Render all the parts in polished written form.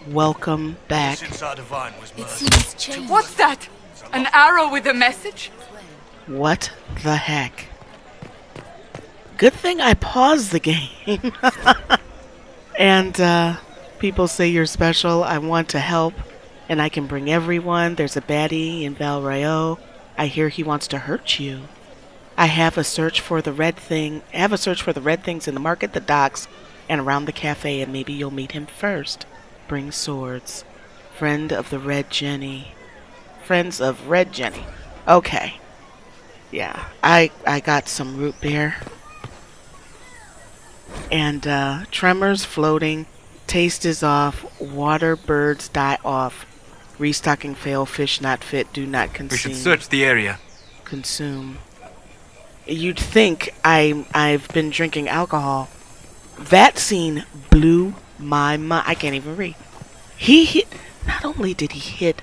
Welcome back. Since our divine was It murdered. seems changed. What's that? An arrow with a message? What the heck? Good thing I paused the game. And, people say you're special. I want to help. And I can bring everyone. There's a baddie in Val Rayo. I hear he wants to hurt you. I have a search for the red thing. I have a search for the red things in the market, the docks, and around the cafe, and maybe you'll meet him first. Bring swords. Friend of the Red Jenny. Friends of Red Jenny. Okay. Yeah, I got some root beer. And, tremors floating. Taste is off. Water birds die off. Restocking fail. Fish not fit. Do not consume. We should search the area. Consume. You'd think I've been drinking alcohol. That scene blew my mind. I can't even read. He hit. Not only did he hit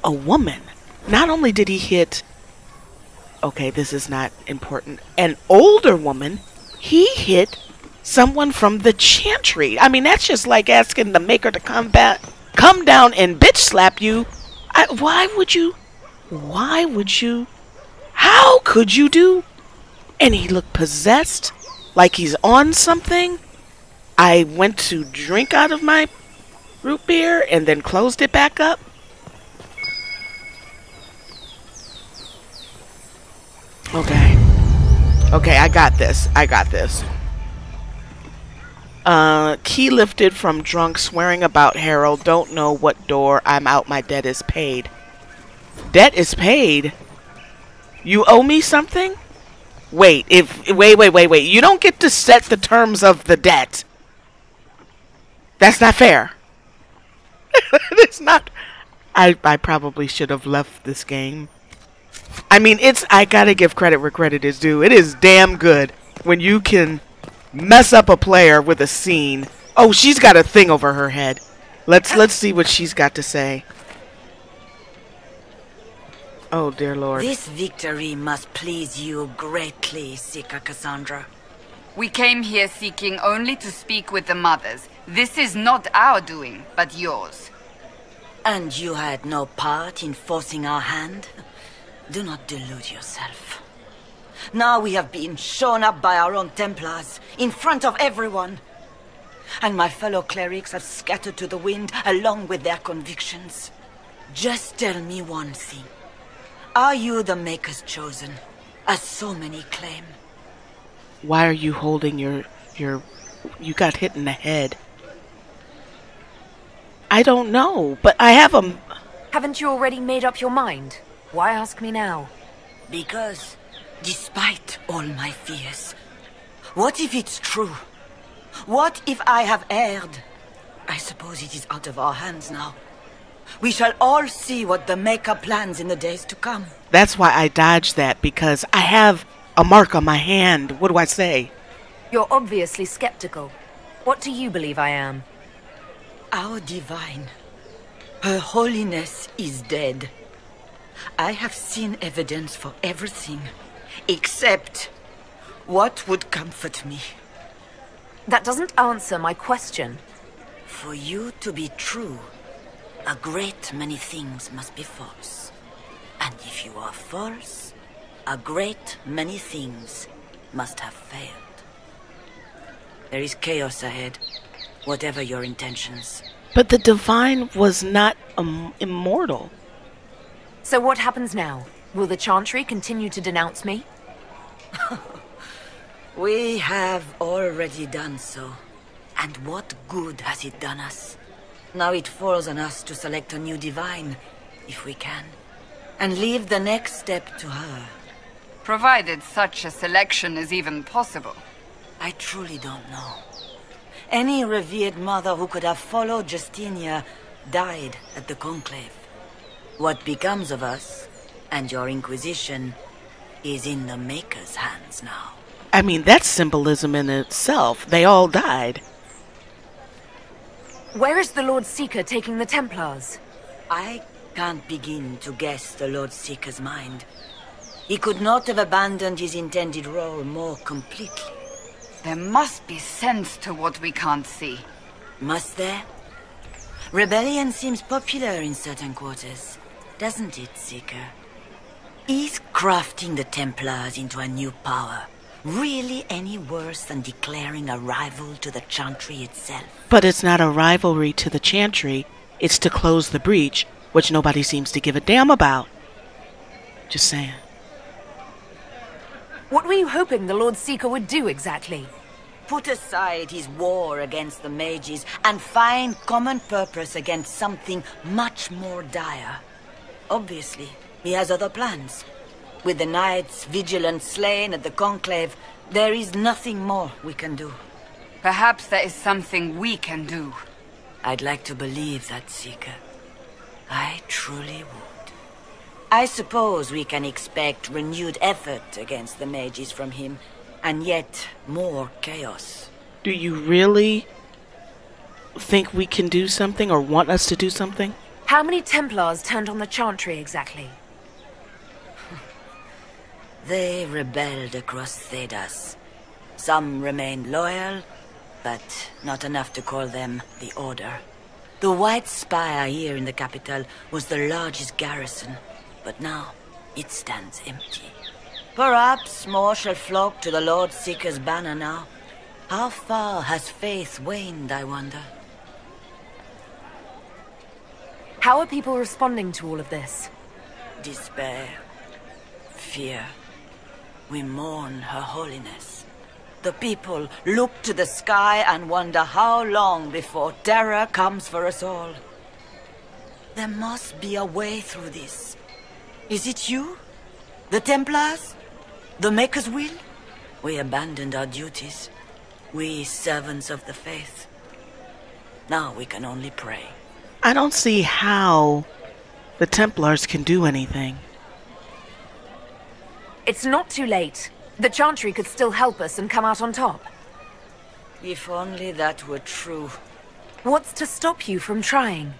a woman, not only did he hit. Okay, this is not important. An older woman. He hit someone from the chantry. I mean, that's just like asking the maker to come down and bitch slap you. Why would you? How could you do? And he looked possessed, like he's on something. I went to drink out of my root beer and then closed it back up. Okay, I got this. Key lifted from drunk, swearing about Harold. Don't know what door. I'm out. My debt is paid. Debt is paid? You owe me something? Wait. Wait. You don't get to set the terms of the debt. That's not fair. It's not. I probably should have left this game. I mean, I gotta give credit where credit is due. It is damn good when you can mess up a player with a scene. Oh, she's got a thing over her head. Let's see what she's got to say. Oh, dear Lord. This victory must please you greatly, Seeker Cassandra. We came here seeking only to speak with the mothers. This is not our doing, but yours. And you had no part in forcing our hand? Do not delude yourself. Now we have been shown up by our own Templars, in front of everyone. And my fellow clerics have scattered to the wind along with their convictions. Just tell me one thing. Are you the Maker's chosen, as so many claim? Why are you holding your... You got hit in the head. I don't know, but I have a... Haven't you already made up your mind? Why ask me now? Because, despite all my fears, what if it's true? What if I have erred? I suppose it is out of our hands now. We shall all see what the Maker plans in the days to come. That's why I dodged that, because I have a mark on my hand. What do I say? You're obviously skeptical. What do you believe I am? Our divine. Her holiness is dead. I have seen evidence for everything, except what would comfort me. That doesn't answer my question. For you to be true, a great many things must be false. And if you are false, a great many things must have failed. There is chaos ahead, whatever your intentions. But the divine was not immortal. So what happens now? Will the Chantry continue to denounce me? We have already done so. And what good has it done us? Now it falls on us to select a new divine, if we can, and leave the next step to her. Provided such a selection is even possible. I truly don't know. Any revered mother who could have followed Justinia died at the Conclave. What becomes of us, and your Inquisition, is in the Maker's hands now. I mean, that's symbolism in itself. They all died. Where is the Lord Seeker taking the Templars? I can't begin to guess the Lord Seeker's mind. He could not have abandoned his intended role more completely. There must be sense to what we can't see. Must there? Rebellion seems popular in certain quarters, doesn't it, Seeker? Is crafting the Templars into a new power really any worse than declaring a rival to the Chantry itself? But it's not a rivalry to the Chantry. It's to close the breach, which nobody seems to give a damn about. Just saying. What were you hoping the Lord Seeker would do exactly? Put aside his war against the mages and find common purpose against something much more dire. Obviously, he has other plans. With the knights vigilant slain at the Conclave, there is nothing more we can do. Perhaps there is something we can do. I'd like to believe that, Seeker. I truly would. I suppose we can expect renewed effort against the mages from him, and yet more chaos. Do you really think we can do something or want us to do something? How many Templars turned on the Chantry exactly? They rebelled across Thedas. Some remained loyal, but not enough to call them the Order. The White Spire here in the capital was the largest garrison, but now it stands empty. Perhaps more shall flock to the Lord Seeker's banner now. How far has faith waned, I wonder? How are people responding to all of this? Despair. Fear. We mourn Her Holiness. The people look to the sky and wonder how long before terror comes for us all. There must be a way through this. Is it you? The Templars? The Maker's Will? We abandoned our duties. We servants of the faith. Now we can only pray. I don't see how the Templars can do anything. It's not too late. The Chantry could still help us and come out on top. If only that were true. What's to stop you from trying?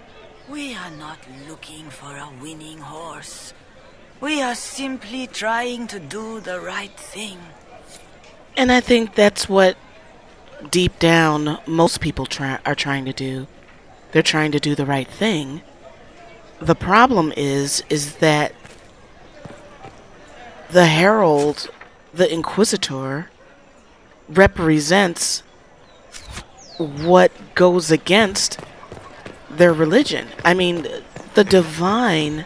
We are not looking for a winning horse. We are simply trying to do the right thing. And I think that's what, deep down, most people are trying to do. They're trying to do the right thing. The problem is that the Herald, the Inquisitor, represents what goes against their religion. I mean, the Divine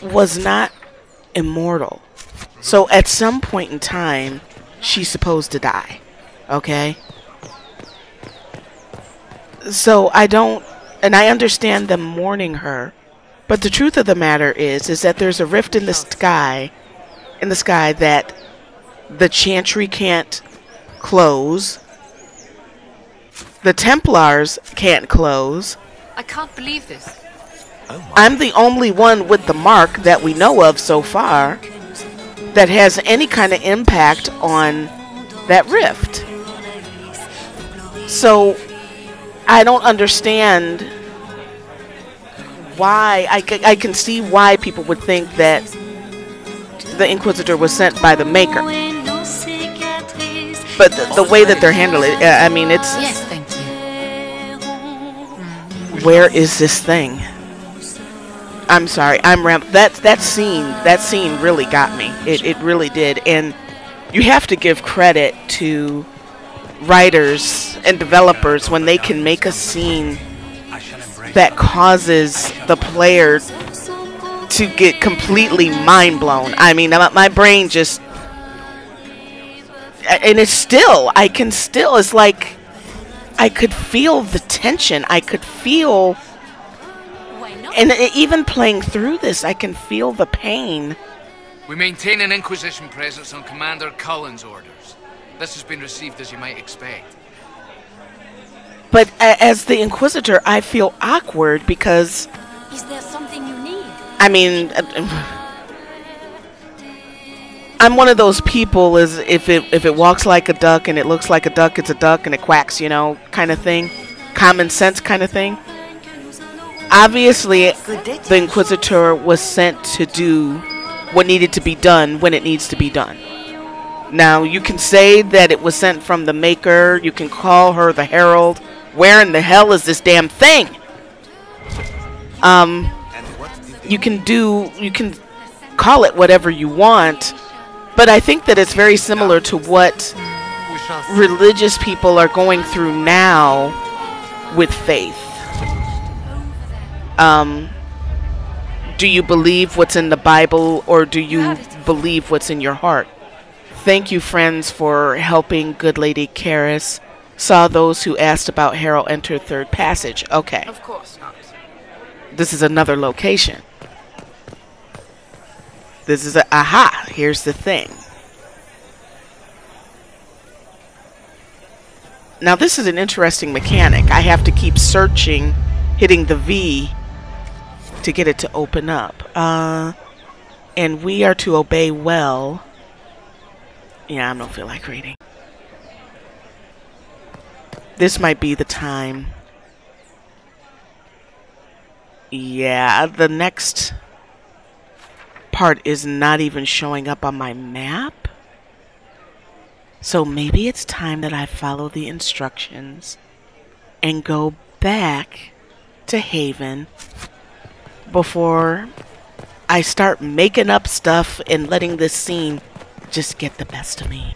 was not immortal. So at some point in time, she's supposed to die. Okay? So I understand them mourning her, but the truth of the matter is that there's a rift in the sky that the Chantry can't close, the Templars can't close. I can't believe this. I'm the only one with the mark that we know of so far that has any kind of impact on that rift. So I don't understand why. I can see why people would think that the Inquisitor was sent by the Maker. But the way that they're handling it, I mean, it's... Yes, thank you. Where is this thing? I'm sorry, that scene really got me. It really did. And you have to give credit to writers and developers when they can make a scene that causes the player to get completely mind blown. I mean, my brain just... And it's like I could feel the tension. I could feel... And even playing through this, I can feel the pain. We maintain an Inquisition presence on Commander Cullen's orders. This has been received as you might expect. But as the Inquisitor, I feel awkward because... Is there something you need? I mean... I'm one of those people, is if it walks like a duck and it looks like a duck, it's a duck and it quacks, you know, kind of thing. Common sense kind of thing. Obviously, the Inquisitor was sent to do what needed to be done when it needs to be done. Now, you can say that it was sent from the Maker. You can call her the Herald. Where in the hell is this damn thing? You can call it whatever you want, but I think that it's very similar to what religious people are going through now with faith. Do you believe what's in the Bible, or do you believe what's in your heart? Thank you, friends, for helping good Lady Karis. Saw those who asked about Harold enter third passage. Okay. Of course not. This is another location. This is aha, here's the thing. Now this is an interesting mechanic. I have to keep searching, hitting the V to get it to open up. And we are to obey well. Yeah, I don't feel like reading. This might be the time. Yeah, the next part is not even showing up on my map. So maybe it's time that I follow the instructions and go back to Haven before I start making up stuff and letting this scene just get the best of me.